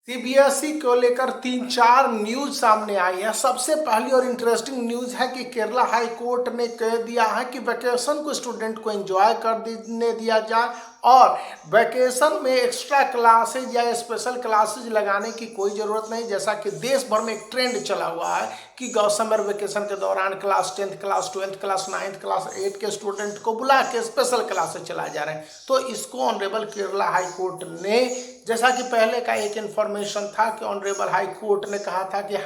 CBSE को लेकर 3-4 news सामने आई है। सबसे पहली और इंटरेस्टिंग न्यूज है कि केरला हाई कोर्ट ने कह दिया है कि वैकेशन को स्टूडेंट को एंजॉय करने दिया जाए और वैकेशन में एक्स्ट्रा क्लासेज या स्पेशल क्लासेज लगाने की कोई ज़रूरत नहीं। जैसा कि देश भर में एक ट्रेंड चला हुआ है कि समर वेकेशन के दौरान class 10th, class 12th, class 9th, class 8 के स्टूडेंट को बुला के स्पेशल क्लासेज चलाए जा रहे हैं। तो इसको ऑनरेबल केरला हाई कोर्ट ने, जैसा कि पहले का एक इन्फॉर्मेशन था कि ऑनरेबल हाई कोर्ट ने कहा था कि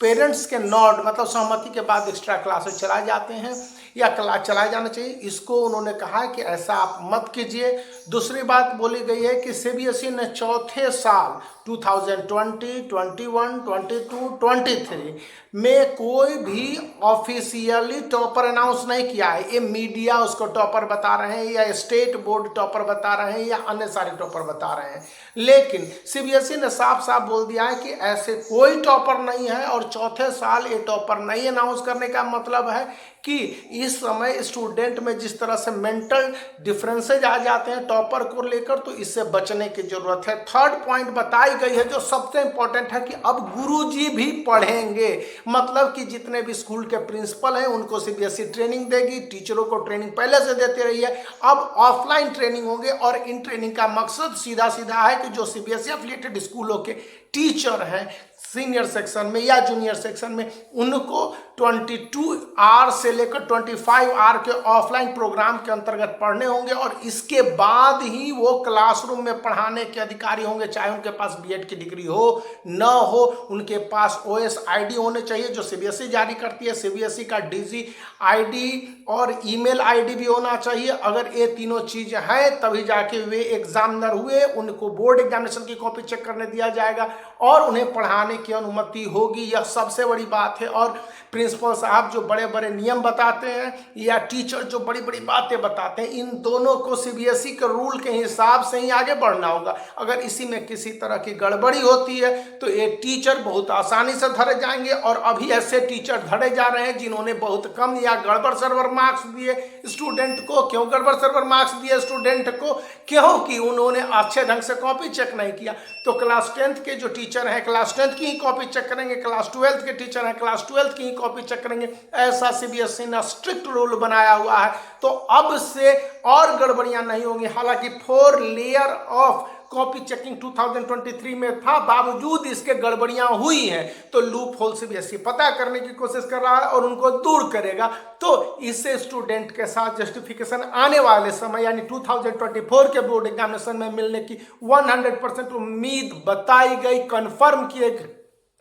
पेरेंट्स के नॉड मतलब सहमति के बाद एक्स्ट्रा क्लासेस चलाए जाते हैं या क्लास चलाया जाना चाहिए, इसको उन्होंने कहा कि ऐसा आप मत कीजिए। दूसरी बात बोली गई है कि सीबीएसई ने चौथे साल 2020, 21, 22, 23 में कोई भी ऑफिशियली टॉपर अनाउंस नहीं किया है। ये मीडिया उसको टॉपर बता रहे हैं या स्टेट बोर्ड टॉपर बता रहे हैं या अन्य सारे टॉपर बता रहे हैं, लेकिन सीबीएसई ने साफ साफ बोल दिया है कि ऐसे कोई टॉपर नहीं है और चौथे साल ये टॉपर नहीं अनाउंस करने का मतलब है कि इस समय स्टूडेंट में जिस तरह से मेंटल डिफरेंसेज आ जाते हैं टॉपर को लेकर, तो इससे बचने की जरूरत है। थर्ड पॉइंट बताई गई है जो सबसे इंपॉर्टेंट है कि अब गुरुजी भी पढ़ेंगे, मतलब कि जितने भी स्कूल के प्रिंसिपल हैं उनको सीबीएसई ट्रेनिंग देगी, टीचरों को ट्रेनिंग पहले से देती रही है, अब ऑफलाइन ट्रेनिंग होंगे। और इन ट्रेनिंग का मकसद सीधा सीधा है कि जो सीबीएसई एफिलिएटेड स्कूलों के टीचर हैं सीनियर सेक्शन में या जूनियर सेक्शन में, उनको 22 आवर से लेकर 25 आवर के ऑफलाइन प्रोग्राम के अंतर्गत पढ़ने होंगे और इसके बाद ही वो क्लासरूम में पढ़ाने के अधिकारी होंगे, चाहे उनके पास बीएड की डिग्री हो न हो। उनके पास ओएस आईडी होने चाहिए जो सीबीएसई जारी करती है। सीबीएसई का डीजी आईडी और ईमेल आईडी भी होना चाहिए। अगर ये तीनों चीजें हैं तभी जाके वे एग्जामिनर हुए, उनको बोर्ड एग्जामिनेशन की कॉपी चेक करने दिया जाएगा और उन्हें पढ़ाने की अनुमति होगी। यह सबसे बड़ी बात है। और प्रिंसिपल साहब जो बड़े बड़े नियम बताते हैं या टीचर जो बड़ी बड़ी बातें बताते हैं, इन दोनों को सीबीएसई के रूल के हिसाब से ही आगे बढ़ना होगा। अगर इसी में किसी तरह की गड़बड़ी होती है तो ये टीचर बहुत आसानी से धरे जाएंगे। और अभी ऐसे टीचर धरे जा रहे हैं जिन्होंने बहुत कम या गड़बड़ सर्वर मार्क्स दिए स्टूडेंट को। क्यों गड़बड़ सर्वर मार्क्स दिए स्टूडेंट को? क्योंकि उन्होंने अच्छे ढंग से कॉपी चेक नहीं किया। तो क्लास 10th के जो टीचर हैं क्लास 10th की ही कॉपी चेक करेंगे, क्लास 12th के टीचर हैं क्लास 12th की ही कॉपी चेक करेंगे। ऐसा सीबीएसई ने स्ट्रिक्ट रूल बनाया हुआ है। तो अब से और गड़बड़ियां नहीं होंगी। हालांकि 4 लेयर ऑफ कॉपी चेकिंग 2023 में था, बावजूद इसके गड़बड़ियां हुई हैं। तो लूप होल सीबीएसई पता करने की कोशिश कर रहा है और उनको दूर करेगा। तो इससे स्टूडेंट के साथ जस्टिफिकेशन आने वाले समय यानी 2024 के बोर्ड एग्जामिनेशन में मिलने की 100% उम्मीद बताई गई, कंफर्म किए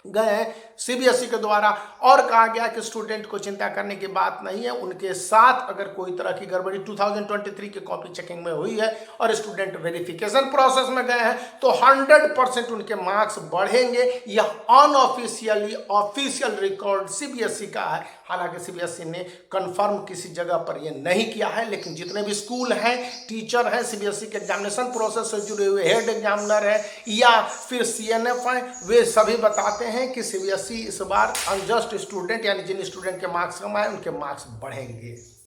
गए हैं सीबीएसई के द्वारा। और कहा गया कि स्टूडेंट को चिंता करने की बात नहीं है। उनके साथ अगर कोई तरह की गड़बड़ी 2023 की कॉपी चेकिंग में हुई है और स्टूडेंट वेरिफिकेशन प्रोसेस में गए हैं तो 100% उनके मार्क्स बढ़ेंगे। यह अनऑफिशियली ऑफिशियल रिकॉर्ड सीबीएसई का है। हालांकि सीबीएसई ने कंफर्म किसी जगह पर यह नहीं किया है, लेकिन जितने भी स्कूल हैं, टीचर हैं, सीबीएसई के एग्जामिनेशन प्रोसेस से जुड़े हुए हेड एग्जामिनर हैं या फिर सीएनएफ हैं, वे सभी बताते हैं कि सीबीएसई इस बार अनजस्ट स्टूडेंट यानी जिन स्टूडेंट के मार्क्स कम आए उनके मार्क्स बढ़ेंगे।